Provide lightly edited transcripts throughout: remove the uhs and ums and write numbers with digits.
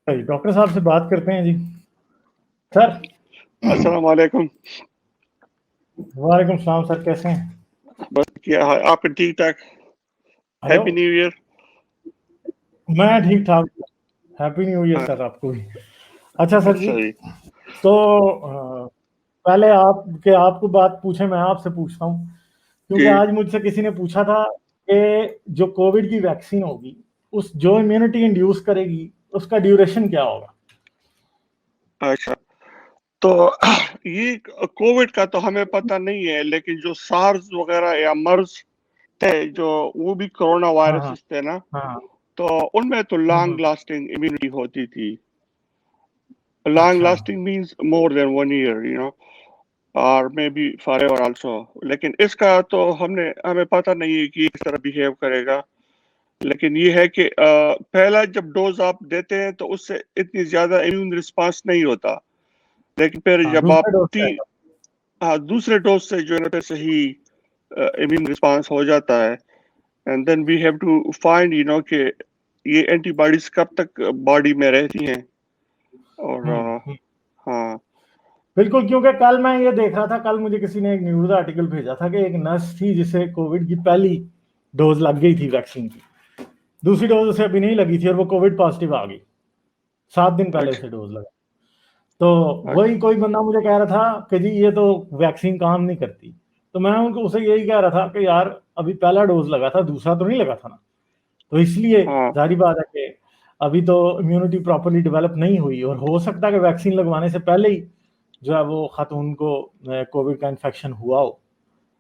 Doctor صاحب سے بات کرتے ہیں جی. سر السلام علیکم. وعلیکم السلام سر, کیسے ہیں؟ بس کیا ہے آپ کا ٹھیک ٹھاک؟ Happy new year. میں ٹھیک ٹھاک. ہیپی نیو ایئر سر آپ کو بھی. اچھا سر جی, تو پہلے آپ کو بات پوچھیں, میں آپ سے پوچھتا ہوں کیونکہ آج مجھ سے کسی نے پوچھا تھا کہ جو کووڈ کی ویکسین ہوگی اس جو امیونٹی انڈیوس کرے گی اس کا ڈیوریشن کیا ہوگا؟ اچھا, تو یہ کووڈ کا تو ہمیں پتہ نہیں ہے, لیکن جو سارز وغیرہ یا مرض تھے جو وہ بھی کرونا وائرس تھے نا, تو ان میں تو لانگ لاسٹنگ امیونٹی ہوتی تھی. Long lasting means more than 1 year, you know, or maybe forever also. لیکن اس کا تو ہمیں پتہ نہیں ہے کہ کس طرح بیہیو کرے گا. لیکن یہ ہے کہ پہلا جب ڈوز آپ دیتے ہیں تو اس سے اتنی زیادہ امیون رسپانس نہیں ہوتا, لیکن پھر جب آپ دوسرے ڈوز سے جو ہے نا پھر صحیح امیون رسپانس ہو جاتا ہے. And then we have to find you know کہ یہ اینٹی باڈیز کب تک باڈی میں رہتی ہیں. اور ہاں بالکل, کیونکہ کل میں یہ دیکھ رہا تھا, کل مجھے کسی نے ایک نیوز آرٹیکل بھیجا تھا کہ ایک نرس تھی جسے کووڈ کی پہلی ڈوز لگ گئی تھی ویکسین کی, دوسری ڈوز اسے ابھی نہیں لگی تھی اور وہ کووڈ پازیٹیو آ گئی 7 دن پہلے اسے ڈوز لگا. تو وہی کوئی بندہ مجھے کہہ رہا تھا کہ جی یہ تو ویکسین کام نہیں کرتی, تو میں اسے یہی کہہ رہا تھا کہ یار ابھی پہلا ڈوز لگا تھا, دوسرا تو نہیں لگا تھا نا, تو اس لیے ظاہری بات ہے کہ ابھی تو امیونٹی پراپرلی ڈیولپ نہیں ہوئی, اور ہو سکتا ہے کہ ویکسین لگوانے سے پہلے ہی جو ہے وہ خاتون کو کووڈ کا انفیکشن ہوا ہو,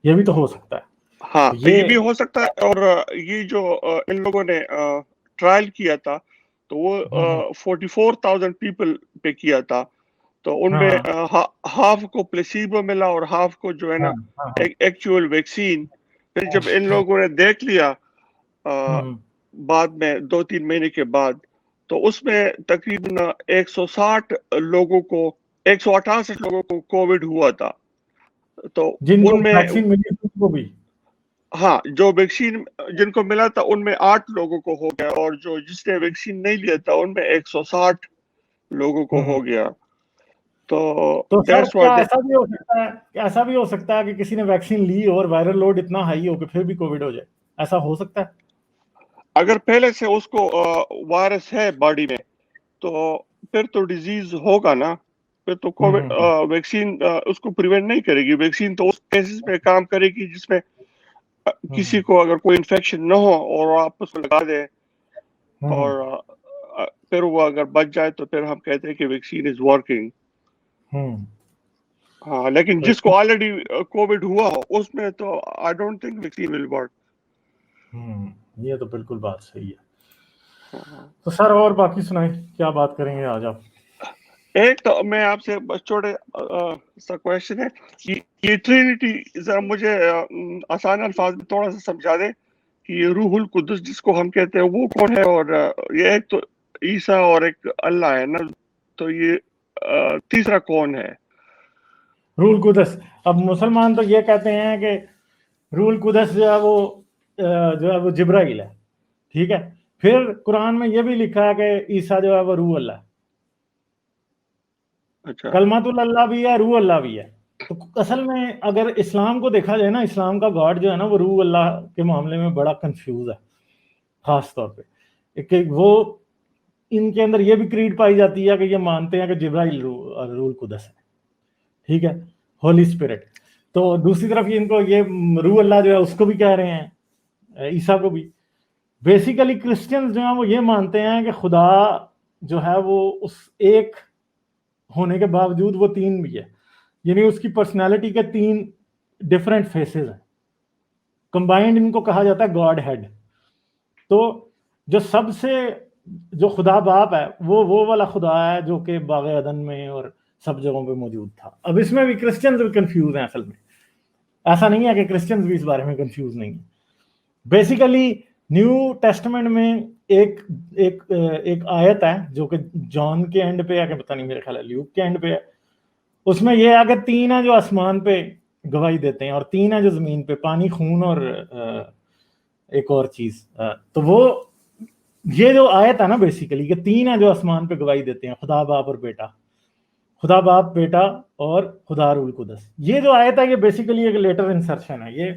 یہ بھی تو ہو سکتا ہے. ہاں یہ بھی ہو سکتا ہے. اور یہ جو ان لوگوں نے ٹرائل کیا تھا تو وہ 44,000 پیپل پہ کیا تھا, تو ان میں ہاف کو پلیسیبو ملا اور ہاف کو جو ہے نا ایکچوئل ویکسین. پھر جب ان لوگوں نے دیکھ لیا بعد میں 2-3 مہینے کے بعد, تو اس میں تقریباً 168 لوگوں کو کووڈ ہوا تھا. تو ان میں ویکسین ملی کو بھی ہاں جو ویکسین جن کو ملا تھا ان میں 8 لوگوں کو ہو گیا, اور جو جس نے ویکسین نہیں لیا تھا ان میں 160 لوگوں کو ہو گیا. تو سر کیا ایسا بھی ہو سکتا ہے کہ کسی نے ویکسین لی اور وائرل لوڈ اتنا ہائی ہو کہ پھر بھی کووڈ ہو جائے؟ ایسا ہو سکتا ہے؟ اگر پہلے سے اس کو وائرس ہے باڈی میں تو پھر تو ڈیزیز ہوگا نا, پھر تو کووڈ ویکسین اس کو پریونٹ نہیں کرے گی. ویکسین تو اس کیسز میں کام کرے گی جس میں کسی کو اگر کوئی انفیکشن نہ ہو اور آپ اس کو لگا دیں اور پھر وہ اگر بچ جائے تو پھر ہم کہتے ہیں کہ ویکسین از ورکنگ. ہاں لیکن جس کو آلریڈی کووڈ ہوا ہو اس میں تو I don't think vaccine will work. یہ تو بالکل بات صحیح ہے. تو سر اور باقی سنائیں, کیا بات کریں گے آج آپ؟ ایک تو میں آپ سے چھوٹے سا کویشچن ہے, یہ ٹرینٹی ذرا مجھے آسان الفاظ میں تھوڑا سا سمجھا دیں کہ یہ روح القدس جس کو ہم کہتے ہیں وہ کون ہے, اور یہ ایک تو عیسیٰ اور ایک اللہ ہے نا, تو یہ تیسرا کون ہے؟ روح القدس. اب مسلمان تو یہ کہتے ہیں کہ روح القدس جو ہے وہ جبرائیل ہے, ٹھیک ہے. پھر قرآن میں یہ بھی لکھا ہے کہ عیسیٰ جو ہے وہ روح اللہ, کلمۃ اللہ بھی ہے, روح اللہ بھی ہے. تو اصل میں اگر اسلام کو دیکھا جائے نا, اسلام کا گاڈ جو ہے نا وہ روح اللہ کے معاملے میں بڑا کنفیوز ہے, خاص طور پہ کہ وہ ان کے اندر یہ بھی کریڈ پائی جاتی ہے کہ یہ مانتے ہیں کہ جبرائیل روح القدس ہے, ٹھیک ہے, ہولی اسپرٹ. تو دوسری طرف ان کو یہ روح اللہ جو ہے اس کو بھی کہہ رہے ہیں, عیسیٰ کو بھی. بیسیکلی کرسچنز جو ہیں وہ یہ مانتے ہیں کہ خدا جو ہے وہ اس ایک ہونے کے باوجود وہ 3 بھی ہے, یعنی اس کی پرسنالٹی کے 3 ڈفرینٹ فیسز ہیں, کمبائنڈ ان کو کہا جاتا ہے گاڈ ہیڈ. تو جو سب سے جو خدا باپ ہے وہ والا خدا ہے جو کہ باغ عدن میں اور سب جگہوں پہ موجود تھا. اب اس میں بھی کرسچنز بھی کنفیوز ہیں. اصل میں ایسا نہیں ہے کہ کرسچنز بھی اس بارے میں کنفیوز نہیں ہیں. بیسیکلی نیو ٹیسٹمنٹ میں ایک آیت ہے جو کہ جان کے اینڈ پہ ہے, کہ پتہ نہیں میرے خیال ہے لیوک کے اینڈ پہ ہے. اس میں یہ ہے کہ 3 ہیں جو آسمان پہ گواہی دیتے ہیں اور 3 ہیں جو زمین پہ, پانی, خون اور ایک اور چیز. تو وہ یہ جو آیت ہے نا بیسیکلی کہ تین ہیں جو آسمان پہ گواہی دیتے ہیں، خدا باپ اور بیٹا، خدا باپ بیٹا اور خدا روح القدس. یہ جو آیت ہے یہ بیسیکلی ایک لیٹر انسرشن ہے. یہ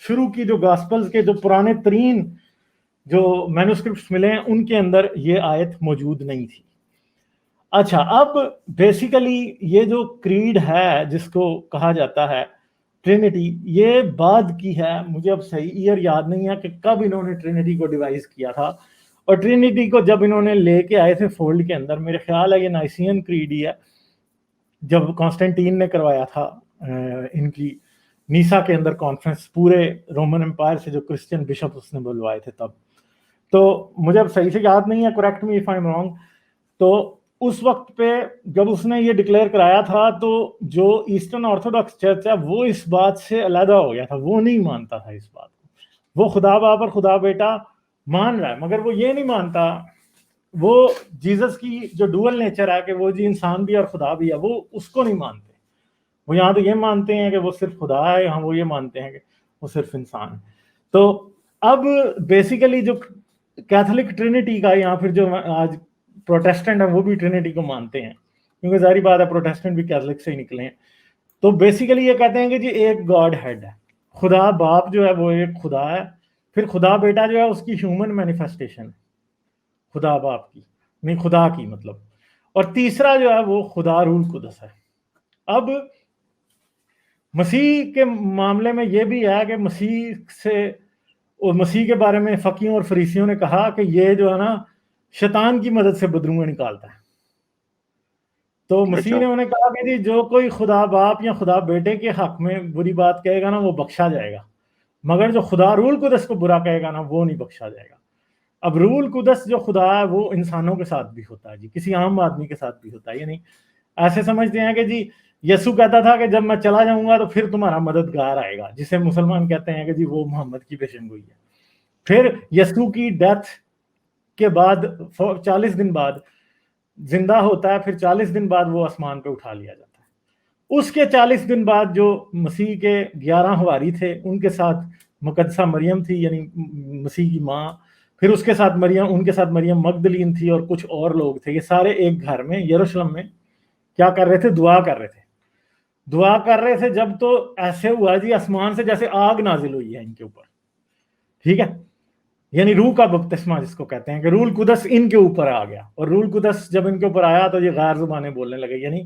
شروع کی جو گاسپلز کے جو پرانے ترین جو مینوسکرپٹس ملے ہیں ان کے اندر یہ آیت موجود نہیں تھی. اچھا، اب بیسیکلی یہ جو کریڈ ہے جس کو کہا جاتا ہے ٹرینٹی، یہ بعد کی ہے. مجھے اب صحیح ایئر یاد نہیں ہے کہ کب انہوں نے ٹرینٹی کو ڈیوائز کیا تھا، اور ٹرینٹی کو جب انہوں نے لے کے آئے تھے فولڈ کے اندر، میرے خیال ہے یہ نائسین کریڈ ہی ہے، جب کانسٹینٹین نے کروایا تھا ان کی نیسا کے اندر کانفرنس، پورے رومن امپائر سے جو کرسچین بشپ اس نے بلوائے تھے تب. تو مجھے اب صحیح سے یاد نہیں ہے، correct me if I am wrong. تو اس وقت پہ جب اس نے یہ ڈکلیئر کرایا تھا تو جو ایسٹرن آرتھوڈاکس چرچ ہے وہ اس بات سے علیحدہ ہو گیا تھا، وہ نہیں مانتا تھا اس بات کو. وہ خدا باپ اور خدا بیٹا مان رہا ہے، مگر وہ یہ نہیں مانتا، وہ جیزس کی جو ڈوئل نیچر ہے کہ وہ جی انسان بھی اور خدا بھی ہے، وہ اس کو نہیں مانتے. وہ یہاں تو یہ مانتے ہیں کہ وہ صرف خدا ہے، یہاں وہ یہ مانتے ہیں کہ وہ صرف انسان ہے. تو اب بیسیکلی جو کیتھولک ٹرینٹی کا، یا پھر جو آج پروٹیسٹنٹ ہیں وہ بھی ٹرینٹی کو مانتے ہیں، کیونکہ ظاہری بات ہے پروٹیسٹنٹ بھی کیتھولک سے ہی نکلے ہیں. تو بیسیکلی یہ کہتے ہیں کہ جی ایک گاڈ ہیڈ ہے، خدا باپ جو ہے وہ ایک خدا ہے، پھر خدا بیٹا جو ہے اس کی ہیومن مینیفیسٹیشن ہے خدا باپ کی، نہیں خدا کی مطلب، اور تیسرا جو ہے وہ خدا روح القدس ہے. اب مسیح کے معاملے میں یہ بھی ہے کہ مسیح کے بارے میں فقیوں اور فریسیوں نے کہا کہ یہ جو ہے نا شیطان کی مدد سے بدروئیں نکالتا ہے. تو مسیح نے انہیں کہا کہ جی جو کوئی خدا باپ یا خدا بیٹے کے حق میں بری بات کہے گا نا وہ بخشا جائے گا، مگر جو خدا روح القدس کو برا کہے گا نا وہ نہیں بخشا جائے گا. اب روح القدس جو خدا ہے وہ انسانوں کے ساتھ بھی ہوتا ہے جی، کسی عام آدمی کے ساتھ بھی ہوتا ہے. یعنی ایسے سمجھتے ہیں کہ جی یسوع کہتا تھا کہ جب میں چلا جاؤں گا تو پھر تمہارا مددگار آئے گا، جسے مسلمان کہتے ہیں کہ جی وہ محمد کی پیشن گوئی ہے. پھر یسوع کی ڈیتھ کے بعد 40 دن بعد زندہ ہوتا ہے، پھر 40 دن بعد وہ آسمان پہ اٹھا لیا جاتا ہے. اس کے 40 دن بعد جو مسیح کے 11 حواری تھے ان کے ساتھ مقدسہ مریم تھی، یعنی مسیح کی ماں، پھر اس کے ساتھ مریم، ان کے ساتھ مریم مگدلین تھی اور کچھ اور لوگ تھے. یہ سارے ایک گھر میں یروشلم میں کیا کر رہے تھے؟ دعا کر رہے تھے. جب تو ایسے ہوا جی آسمان سے جیسے آگ نازل ہوئی ہے ان کے اوپر، ٹھیک ہے، یعنی روح کا بپتسمہ جس کو کہتے ہیں کہ روح القدس ان کے اوپر آ گیا. اور روح القدس جب ان کے اوپر آیا تو یہ غیر زبانیں بولنے لگے. یعنی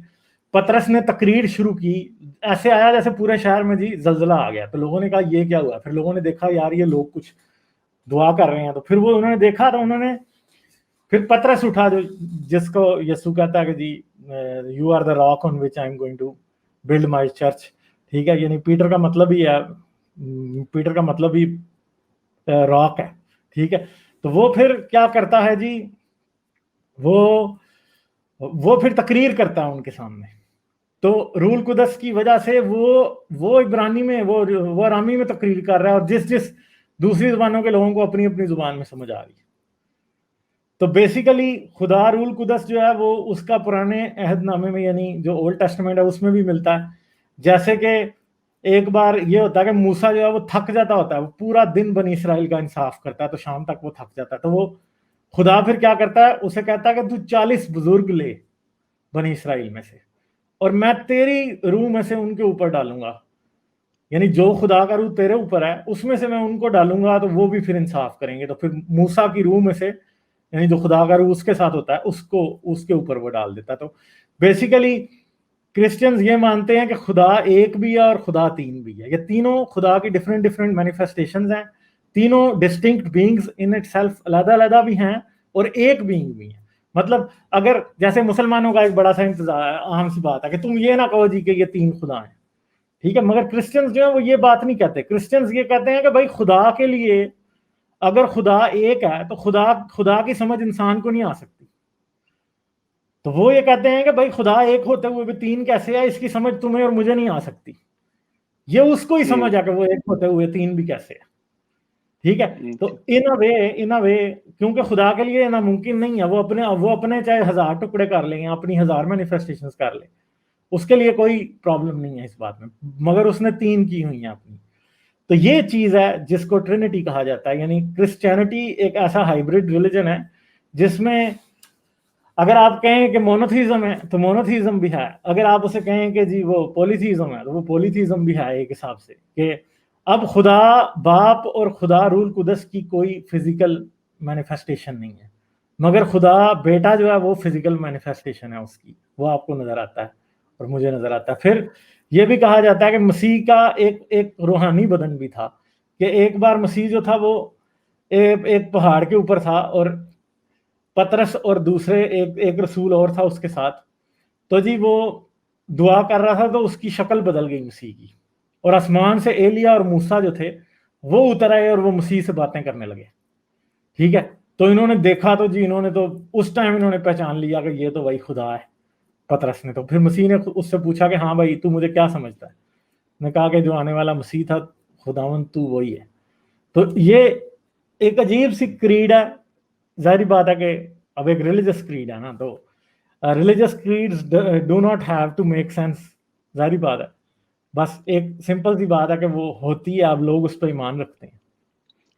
پطرس نے تقریر شروع کی، ایسے آیا جیسے پورے شہر میں جی زلزلہ آ گیا. تو لوگوں نے کہا یہ کیا ہوا؟ پھر لوگوں نے دیکھا یار یہ لوگ کچھ دعا کر رہے ہیں. تو پھر وہ انہوں نے دیکھا تو انہوں نے پھر پطرس اٹھا، جو جس کو یسوع کہتا ہے کہ جی you are the rock on which I am going to build my church, ٹھیک ہے. یعنی پیٹر کا مطلب ہی ہے، پیٹر کا مطلب ہی راک ہے، ٹھیک ہے. تو وہ پھر کیا کرتا ہے جی، وہ پھر تقریر کرتا ہے ان کے سامنے. تو روح القدس کی وجہ سے وہ عبرانی میں، وہ ارامی میں تقریر کر رہا ہے، اور جس دوسری زبانوں کے لوگوں کو اپنی اپنی زبان میں سمجھ آ رہی ہے. تو بیسیکلی خدا روح القدس جو ہے وہ اس کا پرانے عہد نامے میں، یعنی جو اولڈ ٹیسٹمنٹ ہے اس میں بھی ملتا ہے. جیسے کہ ایک بار یہ ہوتا ہے کہ موسیٰ جو ہے وہ تھک جاتا ہوتا ہے، وہ پورا دن بنی اسرائیل کا انصاف کرتا ہے تو شام تک وہ تھک جاتا ہے. تو وہ خدا پھر کیا کرتا ہے، اسے کہتا ہے کہ تو 40 بزرگ لے بنی اسرائیل میں سے، اور میں تیری روح میں سے ان کے اوپر ڈالوں گا. یعنی جو خدا کا روح تیرے اوپر ہے اس میں سے میں ان کو ڈالوں گا تو وہ بھی پھر انصاف کریں گے. تو پھر موسیٰ کی روح میں سے، یعنی جو خدا کا روح اس کے ساتھ ہوتا ہے، اس کے اوپر وہ ڈال دیتا ہے. تو بیسیکلی کرسچنز یہ مانتے ہیں کہ خدا ایک بھی ہے اور خدا تین بھی ہے. یہ تینوں خدا کی ڈفرینٹ مینیفیسٹیشنز ہیں، تینوں distinct beings in it self, علیحدہ علیحدہ بھی ہیں اور ایک بینگ بھی ہیں. مطلب اگر جیسے مسلمانوں کا ایک بڑا سا انتظار، عام سی بات ہے کہ تم یہ نہ کہو جی کہ یہ تین خدا ہیں، ٹھیک ہے. مگر کرسچنز جو ہیں وہ یہ بات نہیں کہتے. کرسچنز یہ کہتے ہیں کہ بھائی خدا کے لیے اگر خدا ایک ہے تو خدا کی سمجھ انسان کو نہیں آ سکتی. تو وہ یہ کہتے ہیں کہ بھائی خدا ایک ہوتے ہوئے بھی تین کیسے ہے، اس کی سمجھ تمہیں اور مجھے نہیں آ سکتی. یہ اس کو ہی سمجھ ہے کہ وہ ایک ہوتے ہوئے تین بھی کیسے ہے، ٹھیک ہے. تو ان اے وے کیونکہ خدا کے لیے ناممکن نہیں ہے، وہ اپنے چاہے 1000 ٹکڑے کر لیں، اپنی 1000 مینیفیسٹیشنز کر لیں، اس کے لیے کوئی پرابلم نہیں ہے اس بات میں، مگر اس نے تین کی ہوئی ہیں اپنی. تو یہ چیز ہے جس کو ٹرینٹی کہا جاتا ہے. یعنی کرسچینٹی ایک ایسا ہائبرڈ ریلیجن ہے جس میں اگر آپ کہیں کہ مونوتھیزم ہے تو مونوتھیزم بھی ہے, اگر آپ اسے کہیں کہ جی وہ پولیتھیزم ہے تو وہ پولیتھیزم بھی ہے ایک حساب سے, کہ اب خدا باپ اور خدا رول قدس کی کوئی فزیکل مینیفیسٹیشن نہیں ہے, مگر خدا بیٹا جو ہے وہ فزیکل مینیفیسٹیشن ہے اس کی, وہ آپ کو نظر آتا ہے اور مجھے نظر آتا ہے. پھر یہ بھی کہا جاتا ہے کہ مسیح کا ایک روحانی بدن بھی تھا, کہ ایک بار مسیح جو تھا وہ ایک پہاڑ کے اوپر تھا اور پترس اور دوسرے ایک رسول اور تھا اس کے ساتھ, تو جی وہ دعا کر رہا تھا تو اس کی شکل بدل گئی مسیح کی, اور آسمان سے ایلیا اور موسیٰ جو تھے وہ اتر آئے اور وہ مسیح سے باتیں کرنے لگے. ٹھیک ہے, تو انہوں نے دیکھا تو جی انہوں نے تو اس ٹائم انہوں نے پہچان لیا کہ یہ تو بھائی خدا ہے, پترس نے. تو پھر مسیح نے اس سے پوچھا کہ ہاں بھائی تو مجھے کیا سمجھتا ہے؟ نے کہا کہ جو آنے والا مسیح تھا خداوند تو وہی ہے. تو یہ ایک عجیب سی کریڈ ہے. ظاہری بات ہے کہ اب ایک ریلیجس کریڈ ہے نا, تو religious creeds do not have to make sense. ظاہری بات ہے, بس ایک سمپل سی بات ہے کہ وہ ہوتی ہے, اب لوگ اس پہ ایمان رکھتے ہیں.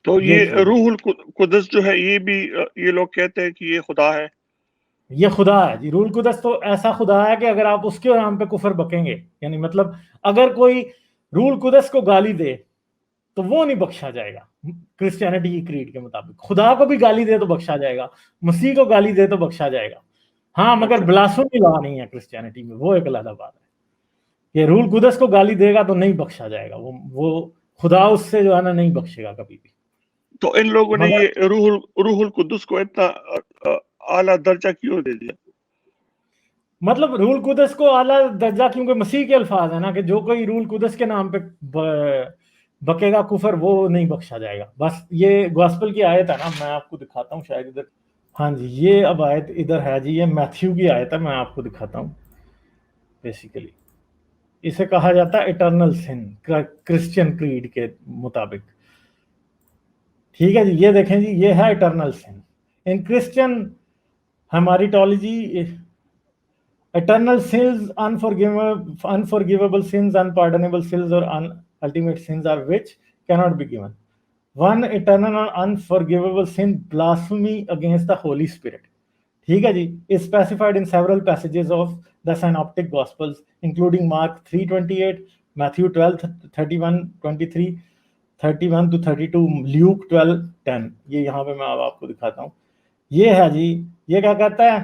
تو یہ روح القدس جو ہے یہ بھی یہ لوگ کہتے ہیں کہ یہ خدا ہے, یہ خدا ہے جی. روح القدس تو ایسا خدا ہے کہ اگر آپ اس کے نام پہ کفر بکیں گے, یعنی مطلب اگر کوئی روح القدس کو گالی دے تو وہ نہیں بخشا جائے گا کرسچینٹی کی کریڈ کے مطابق. خدا کو بھی گالی دے تو بخشا جائے گا, مسیح کو گالی دے تو بخشا جائے گا. ہاں مگر بلاسفیمی لا نہیں ہے کرسچینٹی میں, وہ ایک علیحدہ بات ہے کہ روح القدس کو گالی دے گا تو نہیں بخشا جائے گا, وہ خدا اس سے جو ہے نا نہیں بخشے گا کبھی بھی. تو ان لوگوں نے یہ روح القدس کو اتنا اعلیٰ درجہ کیوں دے دیا؟ مطلب روح القدس کو اعلیٰ درجہ کیونکہ مسیح کے الفاظ ہیں نا کہ جو کوئی روح القدس کے نام پہ بکے گا کفر وہ نہیں بخشا جائے گا. بس یہ گوسپل کی آیت ہے نا, میں آپ کو دکھاتا ہوں شاید ادھر. ہاں جی یہ اب آیت ادھر ہے جی, یہ میتھیو کی آیت ہے, میں آپ کو دکھاتا ہوں. بیسیکلی اسے کہا جاتا ہے اٹرنل سن کرسچین کریڈ کے مطابق. ٹھیک ہے جی, یہ دیکھیں جی یہ ہے اٹرنل سن ان کرسچین ہماری ٹالوجی. Eternal sins, unforgivable sins, unpardonable sins, or ultimate sins are which cannot be given. One eternal and unforgivable sin, blasphemy against the Holy Spirit. ٹھیک ہے جی, is specified in several passages of the synoptic gospels including Mark 3:28, Matthew 12:31-23, 31-32, Luke 12:10. یہ یہاں پہ میں اب آپ کو دکھاتا ہوں. یہ ہے جی, یہ کیا کہتا ہے,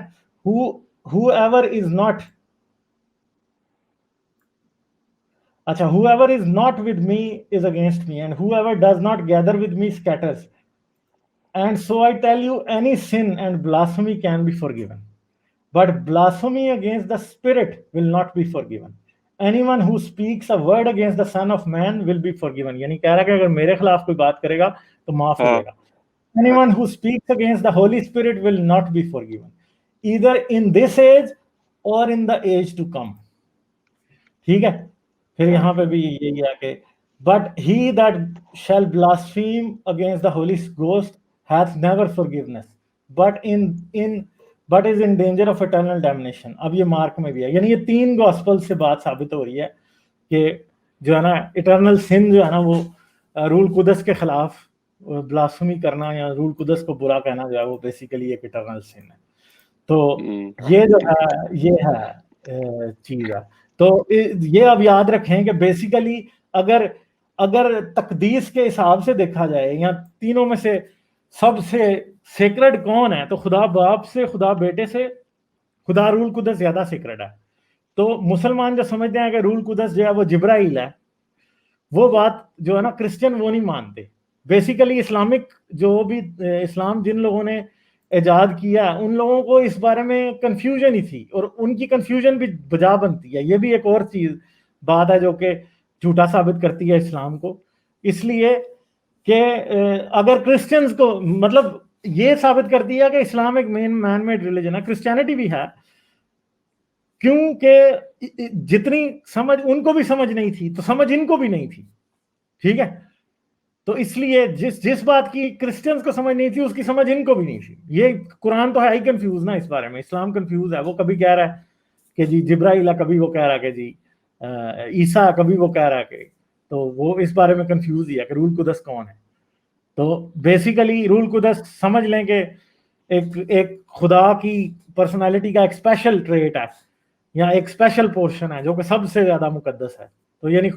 whoever is not whoever is not with me is against me, and whoever does not gather with me scatters. And so I tell you, any sin and blasphemy can be forgiven, but blasphemy against the Spirit will not be forgiven. Anyone who speaks a word against the Son of Man will be forgiven. یعنی کہہ رہا کہ اگر میرے خلاف کوئی بات کرے گا تو معاف ہو جائے گا. Anyone who speaks against the Holy Spirit will not be forgiven, either in this age or in the age to come. ٹھیک ہے, پھر یہاں پہ بھی یہی ہے کہ but he that shall blaspheme against the Holy Ghost hath never forgiveness, but is in danger of eternal damnation. اب یہ مارک میں بھی ہے, یعنی یہ تین گوسپل سے بات ثابت ہو رہی ہے کہ جو ہے نا اٹرنل سن جو ہے نا وہ روح القدس کے خلاف بلاسفیمی کرنا یا روح القدس کو برا کہنا جو ہے وہ بیسیکلی ایک اٹرنل سن ہے. تو یہ جو ہے یہ ہے چیز ہے. تو یہ اب یاد رکھیں کہ بیسیکلی اگر تقدیس کے حساب سے دیکھا جائے یا تینوں میں سے سب سے سیکرڈ کون ہے, تو خدا باپ سے, خدا بیٹے سے, خدا روح القدس زیادہ سیکرڈ ہے. تو مسلمان جو سمجھتے ہیں کہ روح القدس جو ہے وہ جبرائیل ہے, وہ بات جو ہے نا کرسچن وہ نہیں مانتے. بیسیکلی اسلامک جو بھی اسلام جن لوگوں نے ایجاد کیا ان لوگوں کو اس بارے میں کنفیوژن ہی تھی, اور ان کی کنفیوژن بھی بجا بنتی ہے. یہ بھی ایک اور چیز بات ہے جو کہ جھوٹا ثابت کرتی ہے اسلام کو, اس لیے کہ اگر کرسچنز کو مطلب یہ ثابت کرتی ہے کہ اسلام ایک مین میڈ ریلیجن ہے, کرسچینٹی بھی ہے, کیونکہ جتنی سمجھ ان کو بھی سمجھ نہیں تھی تو سمجھ ان کو بھی نہیں تھی. ٹھیک ہے, تو اس لیے جس بات کی کرسچنز کو سمجھ نہیں تھی اس کی سمجھ ان کو بھی نہیں تھی. یہ قرآن تو ہے ہی کنفیوز نا اس بارے میں, اسلام کنفیوز ہے. وہ کبھی کہہ رہا ہے کہ جی جبرائیل ہے, کبھی وہ کہہ رہا ہے کہ جی عیسیٰ, کبھی وہ کہہ رہا ہے کہ, تو وہ اس بارے میں کنفیوز ہی ہے کہ رول قدس کون ہے. تو بیسیکلی رول قدس سمجھ لیں کہ ایک خدا کی پرسنالٹی کا ایک اسپیشل ٹریٹ ہے یا ایک اسپیشل پورشن ہے جو کہ سب سے زیادہ مقدس ہے. تو یعنی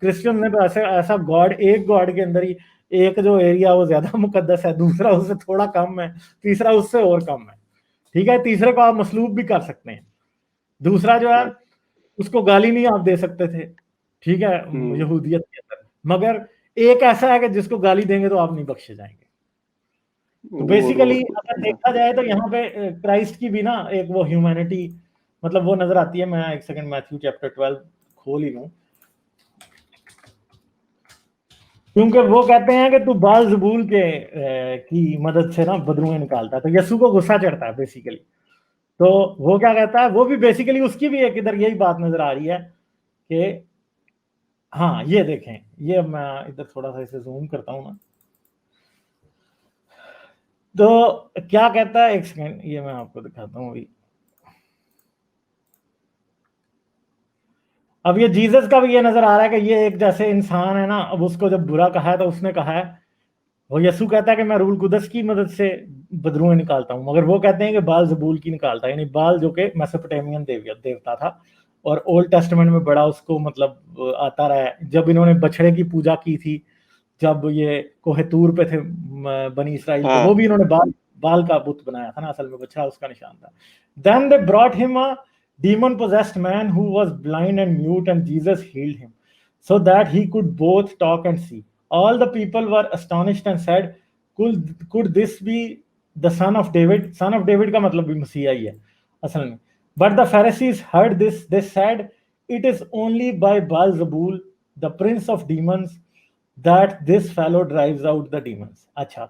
کرسچن نے تو ایسا گاڈ، ایک گاڈ کے اندر ہی ایک جو ایریا وہ زیادہ مقدس ہے، دوسرا اس سے تھوڑا کم ہے، تیسرا اس سے اور کم ہے. ٹھیک ہے، تیسرے کو آپ مسلوب بھی کر سکتے ہیں. دوسرا جو ہے اس کو گالی نہیں آپ دے سکتے تھے، ٹھیک ہے، یہودیت کے اندر، مگر ایک ایسا ہے کہ جس کو گالی دیں گے تو آپ نہیں بخشے جائیں گے. تو بیسیکلی اگر دیکھا جائے تو یہاں پہ کرائسٹ کی بھی نا ایک وہ ہیومینٹی مطلب وہ نظر آتی ہے. میں ایک سیکنڈ میتھیو چیپٹر 12 کھول ہی لوں، کیونکہ وہ کہتے ہیں کہ تو بال زبول کے کی مدد سے نا بدروئیں نکالتا ہے. تو یسوع کو غصہ چڑھتا ہے بیسیکلی. تو وہ کیا کہتا ہے، وہ بھی بیسیکلی اس کی بھی ایک ادھر یہی بات نظر آ رہی ہے کہ ہاں یہ دیکھیں، یہ میں ادھر تھوڑا سا اسے زوم کرتا ہوں نا. تو کیا کہتا ہے، ایک سیکنڈ یہ میں آپ کو دکھاتا ہوں ابھی. اب یہ جیزس کا بھی یہ نظر آ رہا ہے کہ یہ ایک جیسے انسان ہے نا. اب اس کو جب برا کہا ہے تو اس نے کہا ہے، وہ یسوع کہتا ہے کہ میں رول قدس کی مدد سے بدروئیں نکالتا ہوں، مگر وہ کہتے ہیں کہ بال زبول کی نکالتا ہے، یعنی بال جو کہ میسوپوٹیمین دیوتا تھا اور اولڈ ٹیسٹمنٹ میں بڑا اس کو مطلب آتا رہا ہے. جب انہوں نے بچڑے کی پوجا کی تھی، جب یہ کوہ طور پہ تھے بنی اسرائیل کے، وہ بھی انہوں نے بال کا بت بنایا تھا نا، اصل میں بچڑا اس کا نشان تھا. Then they brought him a demon-possessed man who was blind and mute, and Jesus healed him, so that he could both talk and see. All the people were astonished and said, could this be the son of David? Son of David کا مطلب بھی مسیح ہی ہے اصل میں. But the Pharisees heard this. They said, it is only by Baal-zebul, the prince of demons, that this fellow drives out the demons. اچھا،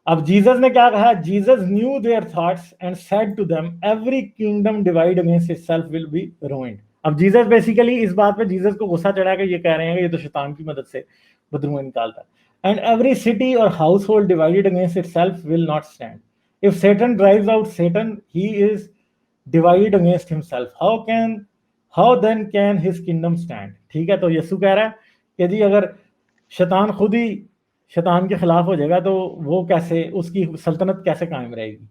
اب Jesus نے کیا کہا؟ Jesus knew their thoughts and said to them, every kingdom divided against itself will be ruined. اب Jesus basically اس بات پہ Jesus کو غصہ چڑھا کہ یہ کہہ رہے ہیں کہ یہ تو شیطان کی مدد سے بدروئیں نکالتا ہے. And every city or household divided against itself will not stand. If Satan drives out Satan, he is divided against himself. How then can his kingdom stand? ٹھیک ہے، تو یسوع کہہ رہا ہے کہ جی اگر شیطان خود ہی شیطان کے خلاف ہو جائے گا تو وہ کیسے، اس کی سلطنت کیسے قائم رہے گی.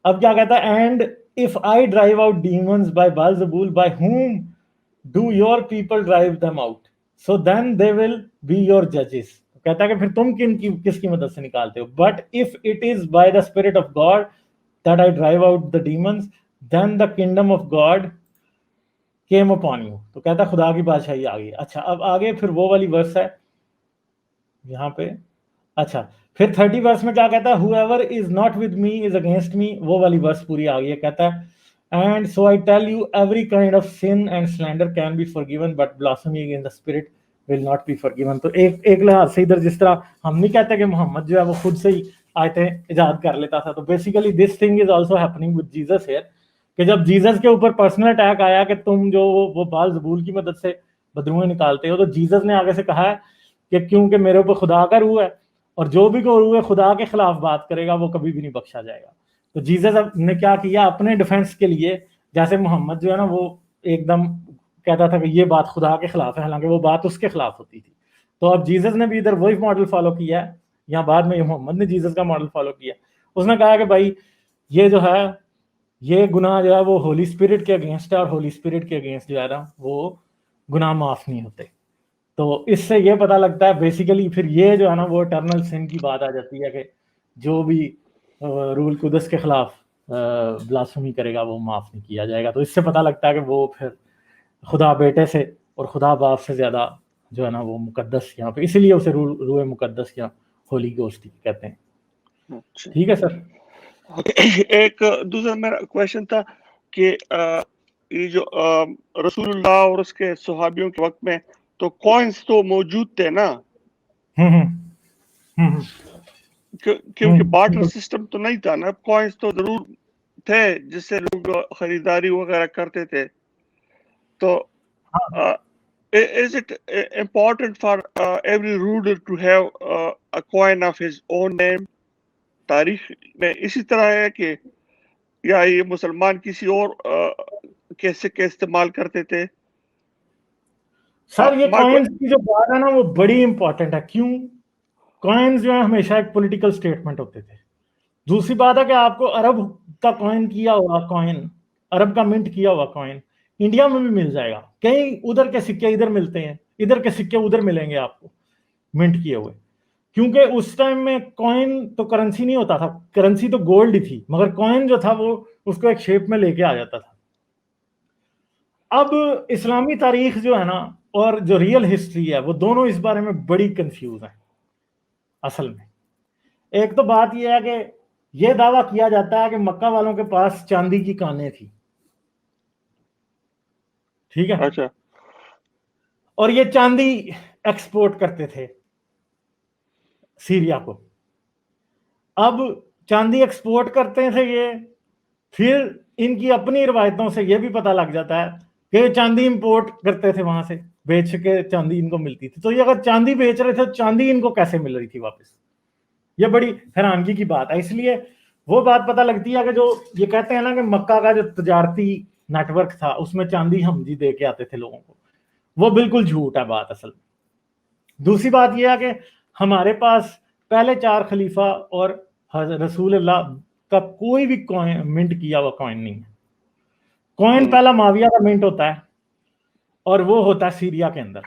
اب کیا کہتا ہے، and if I drive out demons by Beelzebul by whom do your people drive them out so then they will be your ججز. کہتا ہے کہ پھر تم کس کی مدد سے نکالتے ہو. But if it is by the spirit of God that I drive out the demons then the kingdom of God came upon you. تو کہتا ہے خدا کی بادشاہی آ گئی. اچھا، اب آگے پھر وہ والی ورس ہے یہاں پہ. اچھا، پھر 30 ورس میں کیا کہتا ہے، whoever is not with me is against me. وہ والی ورس پوری آ گئی ہے. کہتا ہے and so I tell you every kind of sin and slander can be forgiven but blasphemy against the spirit will not be forgiven. تو ایک لحاظ سے ادھر جس طرح ہم نہیں کہتے کہ محمد جو ہے وہ خود سے ہی آیتیں ایجاد کر لیتا تھا، تو basically this thing is also happening with Jesus here, کہ جب جیزس کے اوپر پرسنل اٹیک آیا کہ تم جو وہ بال زبول کی مدد سے بدروئیں نکالتے ہو، تو جیزس نے آگے سے کہا ہے کہ کیونکہ میرے اوپر خدا کا روح ہے اور جو بھی کوئی روح خدا کے خلاف بات کرے گا وہ کبھی بھی نہیں بخشا جائے گا. تو جیزس نے کیا کیا اپنے ڈیفenس کے لیے، جیسے محمد جو ہے نا وہ ایک دم کہتا تھا کہ یہ بات خدا کے خلاف ہے، حالانکہ وہ بات اس کے خلاف ہوتی تھی. تو اب جیزس نے بھی ادھر وہی ماڈل فالو کیا ہے، یا بعد میں محمد نے جیزس کا ماڈل فالو کیا. اس نے کہا کہ بھائی یہ جو ہے یہ گناہ جو ہے وہ ہولی اسپرٹ کے اگینسٹ ہے، اور ہولی اسپرٹ کے اگینسٹ جو ہے نا وہ گناہ معاف نہیں ہوتے. تو اس سے یہ پتہ لگتا ہے بیسیکلی پھر یہ جو ہے نا وہ اٹرنل سن کی بات آ جاتی ہے کہ جو بھی رول قدس کے خلاف بلاسفمی کرے گا وہ معاف نہیں کیا جائے گا. تو اس سے پتہ لگتا ہے کہ وہ پھر خدا بیٹے سے اور خدا باپ سے زیادہ جو ہے نا وہ مقدس یہاں پہ، اسی لیے اسے روح مقدس یا ہولی گوسٹ کہتے ہیں. ٹھیک ہے سر. ایک دوسرا میرا کویشچن تھا کہ یہ جو رسول اللہ اور اس کے صحابیوں کے وقت میں تو کوئنس تو موجود تھے نا، کیونکہ بارٹر سسٹم تو نہیں تھا نا، کوئنس تو ضرور تھے جس سے لوگ خریداری وغیرہ کرتے تھے. تو is it important for every ruler to have a coin of his own name؟ تاریخ میں اسی طرح ہے کہ یا یہ مسلمان کسی اور کے سکے استعمال کرتے تھے؟ سر یہ کوئنز کی جو بات ہے نا وہ بڑی امپورٹنٹ ہے. کیوں؟ کوئنز جو ہے ہمیشہ ایک پولیٹیکل سٹیٹمنٹ ہوتے تھے. دوسری بات ہے کہ آپ کو عرب کا کوئن کیا ہوا کوئن، عرب کا منٹ کیا ہوا کوئن انڈیا میں بھی مل جائے گا. کہیں ادھر کے سکے ادھر ملتے ہیں، ادھر کے سکے ادھر ملیں گے آپ کو منٹ کیے ہوئے. کیونکہ اس ٹائم میں کوئن تو کرنسی نہیں ہوتا تھا، کرنسی تو گولڈ ہی تھی، مگر کوئن جو تھا وہ اس کو ایک شیپ میں لے کے آ جاتا تھا. اب اسلامی تاریخ جو ہے نا اور جو ریئل ہسٹری ہے وہ دونوں اس بارے میں بڑی کنفیوز ہیں. اصل میں ایک تو بات یہ ہے کہ یہ دعویٰ کیا جاتا ہے کہ مکہ والوں کے پاس چاندی کی کانیں تھی، ٹھیک ہے، اچھا اور یہ چاندی ایکسپورٹ کرتے تھے سیریا کو. اب چاندی ایکسپورٹ کرتے تھے یہ، پھر ان کی اپنی روایتوں سے یہ بھی پتہ لگ جاتا ہے کہ چاندی امپورٹ کرتے تھے وہاں سے، بیچ کے چاندی ان کو ملتی تھی. تو یہ اگر چاندی بیچ رہے تھے چاندی ان کو کیسے مل رہی تھی واپس؟ یہ بڑی حیرانگی کی بات ہے. اس لیے وہ بات پتہ لگتی ہے کہ جو یہ کہتے ہیں نا کہ مکہ کا جو تجارتی نیٹ ورک تھا اس میں چاندی ہم جی دے کے آتے تھے لوگوں کو، وہ بالکل جھوٹ ہے بات اصل میں. دوسری بات یہ ہے کہ ہمارے پاس پہلے 4 خلیفہ اور رسول اللہ کا کوئی بھی کوئن منٹ کیا ہوا کوئن نہیں ہے. کوئن پہلا معاویہ کا منٹ ہوتا ہے اور وہ ہوتا ہے سیریا کے اندر.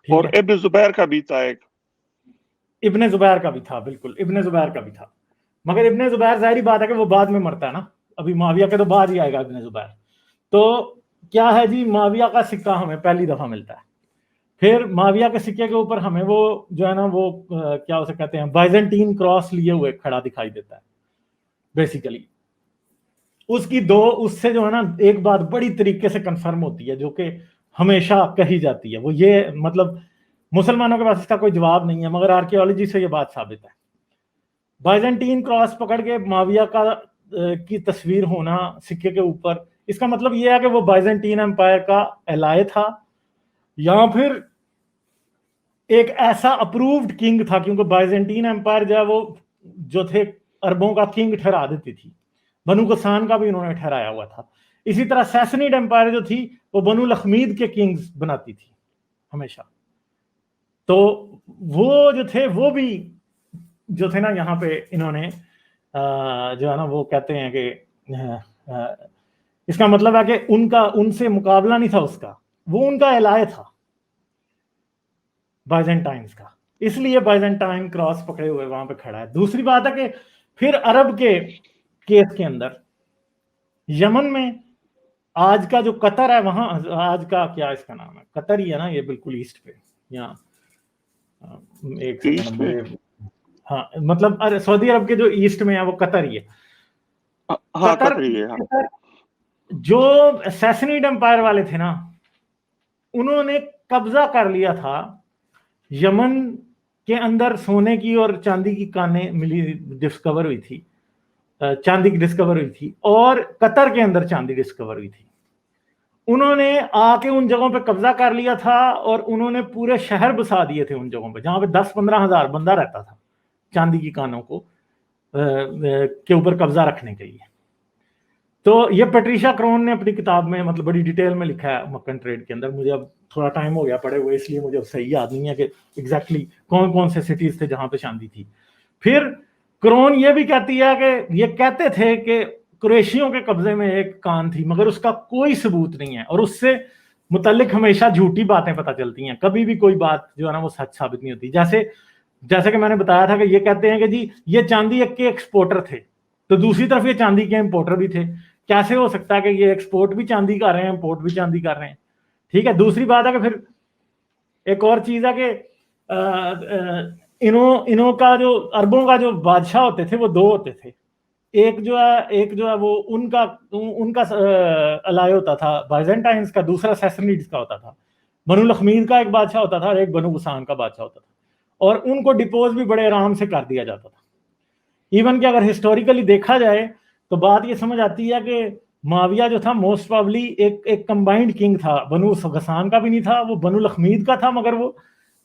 اور ابن زبیر کا بھی تھا ایک، ابن زبیر کا بھی تھا، بالکل ابن زبیر کا بھی تھا، مگر ابن زبیر ظاہری بات ہے کہ وہ بعد میں مرتا ہے نا، ابھی معاویہ کے تو بعد ہی آئے گا ابن زبیر. تو کیا ہے جی، معاویہ کا سکہ ہمیں پہلی دفعہ ملتا ہے. پھر معاویہ کے سکے کے اوپر ہمیں وہ جو ہے نا وہ کیا اسے کہتے ہیں بائزنٹین کراس لیے ہوئے کھڑا دکھائی دیتا ہے. بیسیکلی اس کی اس سے جو ہے نا ایک بات بڑی طریقے سے کنفرم ہوتی ہے جو کہ ہمیشہ کہی جاتی ہے، وہ یہ مطلب مسلمانوں کے پاس اس کا کوئی جواب نہیں ہے مگر آرکیولوجی سے یہ بات ثابت ہے. بائزنٹین کراس پکڑ کے معاویہ کی تصویر ہونا سکے کے اوپر، اس کا مطلب یہ ہے کہ وہ بائزنٹین امپائر کا الائے تھا یا پھر ایک ایسا اپرووڈ کنگ تھا، کیونکہ بائزنٹین امپائر جو ہے وہ جو تھے عربوں کا کنگ ٹھہرا دیتی تھی. بنو غسان کا بھی انہوں نے ٹھہرایا ہوا تھا. اسی طرح سیسنیڈ امپائر جو تھی وہ بنو لخمید کے کنگز بناتی تھی ہمیشہ. تو وہ جو تھے وہ بھی جو تھے نا یہاں پہ انہوں نے جو ہے نا وہ کہتے ہیں کہ اس کا مطلب ہے کہ ان سے مقابلہ نہیں تھا اس کا، وہ ان کا الائے تھا بائزنٹائنز کا، اس لیے بائزنٹائن کراس پکڑے ہوئے وہاں پہ کھڑا ہے. دوسری بات ہے کہ پھر عرب کے کیس کے اندر یمن میں آج کا جو قطر ہے وہاں، آج کا کیا اس کا نام ہے، قطر ہی ہے نا یہ، بالکل ایسٹ پہ یہاں ایک سیکنڈ مجھے، ہاں مطلب سعودی عرب کے جو ایسٹ میں ہے وہ قطر ہی ہے. قطر جو سیسنیڈ امپائر والے تھے نا انہوں نے قبضہ کر لیا تھا یمن کے اندر. سونے کی اور چاندی کی کانیں ملی ڈسکور ہوئی تھی، چاندی کی ڈسکور ہوئی تھی، اور قطر کے اندر چاندی ڈسکور ہوئی تھی. انہوں نے آ کے ان جگہوں پہ قبضہ کر لیا تھا اور انہوں نے پورے شہر بسا دیے تھے ان جگہوں پہ جہاں پہ 10-15 ہزار بندہ رہتا تھا چاندی کی کانوں کو کے اوپر قبضہ رکھنے کے لیے. تو یہ پیٹریشا کرون نے اپنی کتاب میں مطلب بڑی ڈیٹیل میں لکھا ہے مکن ٹریڈ کے اندر. مجھے اب تھوڑا ٹائم ہو گیا پڑے ہوئے اس لیے مجھے صحیح یاد نہیں ہے کہ ایگزیکٹلی کون کون سے سٹیز تھے جہاں پہ چاندی تھی. پھر کرون یہ بھی کہتی ہے کہ یہ کہتے تھے کہ قریشیوں کے قبضے میں ایک کان تھی مگر اس کا کوئی ثبوت نہیں ہے، اور اس سے متعلق ہمیشہ جھوٹی باتیں پتہ چلتی ہیں، کبھی بھی کوئی بات جو ہے نا وہ سچ ثابت نہیں ہوتی. جیسے کہ میں نے بتایا تھا کہ یہ کہتے ہیں کہ جی یہ چاندی کے ایکسپورٹر تھے تو دوسری طرف یہ چاندی کے امپورٹر بھی تھے. کیسے ہو سکتا ہے کہ یہ ایکسپورٹ بھی چاندی کر رہے ہیں امپورٹ بھی چاندی کر رہے ہیں؟ ٹھیک ہے. دوسری بات ہے کہ پھر ایک اور چیز ہے کہ انہوں کا جو عربوں کا جو بادشاہ ہوتے تھے وہ 2 ہوتے تھے. ایک جو ہے وہ ان کا الائے ہوتا تھا بائزنٹائنز کا، دوسرا سیسنیڈز کا ہوتا تھا. بنو لخمید کا ایک بادشاہ ہوتا تھا اور ایک بنو غسان کا بادشاہ ہوتا تھا، اور ان کو ڈپوز بھی بڑے آرام سے کر دیا جاتا تھا. ایون کہ اگر ہسٹوریکلی دیکھا جائے تو بات یہ سمجھ آتی ہے کہ معاویہ جو تھا موسٹ پرابلی ایک کمبائنڈ کنگ تھا. بنو غسان کا بھی نہیں تھا، وہ بنو لخمید کا تھا، مگر وہ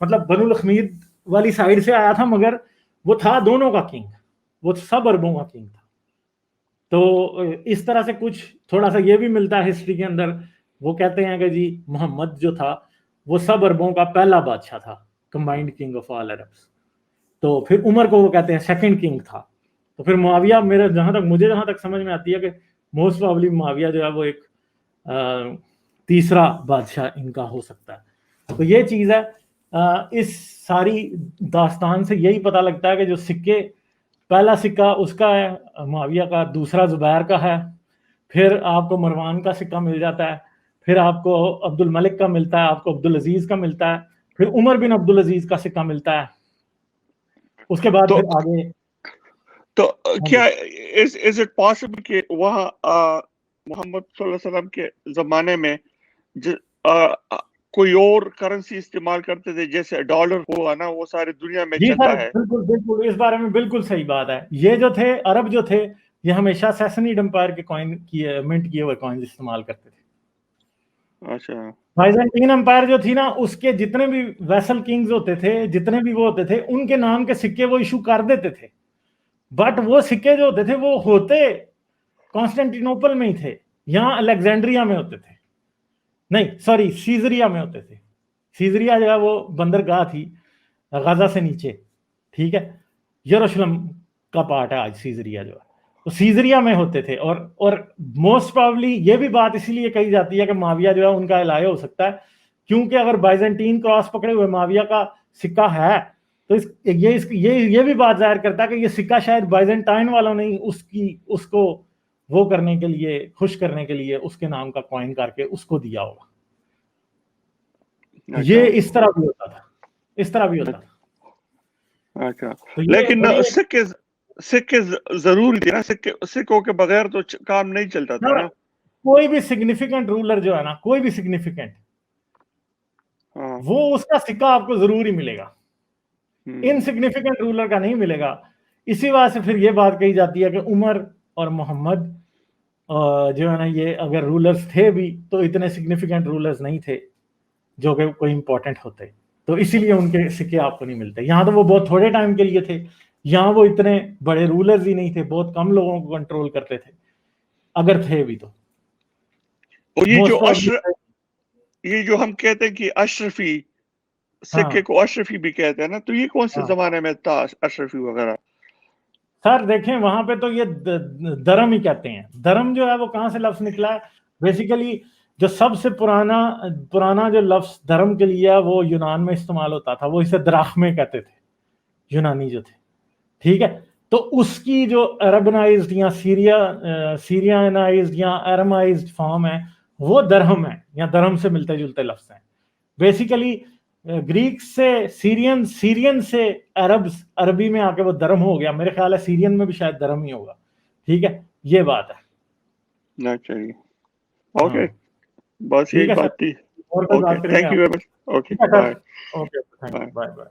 مطلب بنو لخمید والی سائڈ سے آیا تھا مگر وہ تھا دونوں کا کنگ، وہ سب عربوں کا کنگ تھا. تو اس طرح سے کچھ تھوڑا سا یہ بھی ملتا ہے ہسٹری کے اندر. وہ کہتے ہیں کہ جی محمد جو تھا وہ سب عربوں کا پہلا بادشاہ تھا, combined king of all Arabs. تو پھر عمر کو وہ کہتے ہیں سیکنڈ کنگ تھا. تو پھر معاویہ میرے جہاں تک سمجھ میں آتی ہے کہ موسٹ پرابلی معاویہ جو ہے وہ ایک تیسرا بادشاہ ان کا ہو سکتا ہے. تو یہ چیز ہے. اس ساری داستان سے یہی پتہ لگتا ہے کہ جو سکے, پہلا سکہ اس کا ہے معاویہ کا, دوسرا زبیر کا ہے, پھر آپ کو مروان کا سکہ مل جاتا ہے, پھر آپ کو عبد الملک کا ملتا ہے, آپ کو عبد العزیز کا ملتا ہے, پھر عمر بن عبد العزیز کا سکہ ملتا ہے, اس کے بعد پھر آگے. تو کیا is it possible کہ وہاں محمد صلی اللہ علیہ وسلم کے زمانے میں کوئی اور کرنسی استعمال کرتے تھے جیسے ڈالر ہوا نا, وہ ساری دنیا میں چلتا ہے؟ بالکل اس بارے میں بالکل صحیح بات ہے. یہ جو تھے عرب جو تھے یہ ہمیشہ سیسنیڈ امپائر کے کوائن منٹ کیے ہوئے کوائنز استعمال کرتے تھے. اچھا, بائزنٹین امپائر جو تھی نا, اس کے جتنے بھی ویسل کنگز ہوتے تھے, جتنے بھی وہ ہوتے تھے, ان کے نام کے سکے وہ ایشو کر دیتے تھے. بٹ وہ سکے جو ہوتے تھے وہ ہوتے کانسٹینٹینوپل میں ہی تھے, یہاں الیگزینڈریا میں ہوتے تھے, نہیں سوری سیزریا میں ہوتے تھے. سیزریا جو ہے وہ بندرگاہ تھی غزہ سے نیچے, ٹھیک ہے, یروشلم کا پارٹ ہے آج سیزریا جو ہے, تو سیزریا میں ہوتے تھے. اور موسٹ پرابلی یہ بھی بات اسی لیے کہی جاتی ہے کہ معاویہ جو ہے ان کا الہیہ ہو سکتا ہے, کیونکہ اگر بائزنٹین کراس پکڑے ہوئے معاویہ کا سکہ ہے تو یہ بھی بات ظاہر کرتا ہے کہ یہ سکہ شاید بائزنٹائن والوں نے اس کو وہ کرنے کے لیے, خوش کرنے کے لیے اس کے نام کا کوائن کر کے اس کو دیا ہوگا. یہ اس طرح بھی ہوتا تھا, اس طرح بھی ہوتا تھا. اچھا, لیکن سکے ضروری تھے نا, سکوں کے بغیر تو کام نہیں چلتا تھا نا. کوئی بھی سگنیفیکنٹ رولر جو ہے نا, کوئی بھی سگنیفیکنٹ, وہ اس کا سکہ آپ کو ضروری ملے گا, انسگنیفیکنٹ رولر کا نہیں ملے گا. اسی وجہ سے پھر یہ بات کہی جاتی ہے کہ عمر اور محمد جو ہے نا یہ اگر رولرز تھے بھی تو اتنے سگنیفیکنٹ رولرز نہیں تھے جو کہ کوئی امپورٹنٹ ہوتے, تو اسی لیے ان کے سکے آپ کو نہیں ملتے. یہاں تو وہ بہت تھوڑے ٹائم کے لیے تھے, یہاں وہ اتنے بڑے رولرز ہی نہیں تھے, بہت کم لوگوں کو کنٹرول کرتے تھے اگر تھے بھی تو. یہ جو ہم کہتے ہیں کہ اشرفی سکے کو اشرفی بھی کہتے ہیں نا, تو یہ کون سے زمانے میں تھا اشرفی وغیرہ؟ سر دیکھیں وہاں پہ تو یہ درم ہی کہتے ہیں. درم جو ہے وہ کہاں سے لفظ نکلا ہے؟ بیسیکلی جو سب سے پرانا جو لفظ دھرم کے لیے وہ یونان میں استعمال ہوتا تھا, وہ اسے دراخمے کہتے تھے یونانی جو تھے, ٹھیک ہے. تو اس کی جو عربنائزڈ یا سیرینائزڈ یا ارمائزڈ فارم ہے وہ درہم ہے, یا درہم سے ملتے جلتے لفظ ہیں. بیسیکلی گریک سے سیرین سے عربی میں آ کے وہ درم ہو گیا. میرے خیال ہے سیرین میں بھی شاید درم ہی ہوگا, ٹھیک ہے. یہ بات ہے. چلیے اوکے, بس یہی بات تھی. Okay, thank you very much. Okay, bye. Okay, bye bye.